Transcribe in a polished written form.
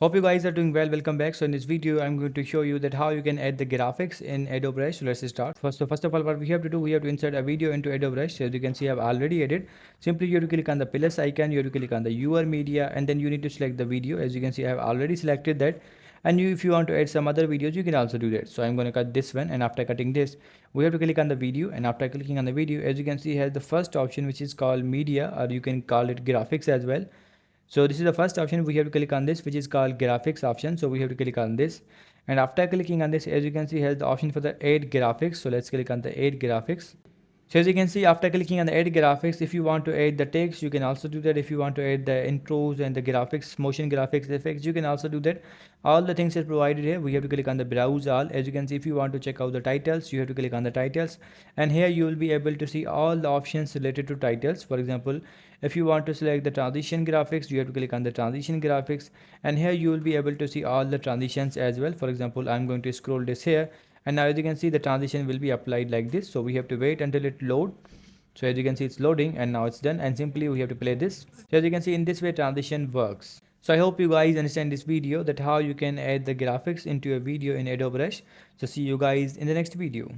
Hope you guys are doing well. Welcome back. So in this video, I'm going to show you that how you can add the graphics in Adobe Rush. So let's start. First of all, what we have to do, we have to insert a video into Adobe Rush. So as you can see, I've already added. Simply you have to click on the plus icon. You have to click on the your media, and then you need to select the video. As you can see, I have already selected that. And if you want to add some other videos, you can also do that. So I'm going to cut this one, and after cutting this, we have to click on the video. And after clicking on the video, as you can see, has the first option, which is called media, or you can call it graphics as well. So this is the first option. We have to click on this, which is called graphics option. So we have to click on this, and after clicking on this, as you can see, has the option for the add graphics. So let's click on the add graphics. So as you can see, after clicking on the add graphics, if you want to add the text, you can also do that. If you want to add the intros and the graphics, motion graphics effects, you can also do that. All the things are provided here. We have to click on the browse all. As you can see, if you want to check out the titles, you have to click on the titles, and here you will be able to see all the options related to titles. For example, if you want to select the transition graphics, you have to click on the transition graphics, and here you will be able to see all the transitions as well. For example, I'm going to scroll this here, and now as you can see, the transition will be applied like this. So we have to wait until it load. So as you can see, it's loading, and now it's done, and simply we have to play this. So as you can see, in this way transition works. So I hope you guys understand this video, that how you can add the graphics into a video in Adobe Rush. So see you guys in the next video.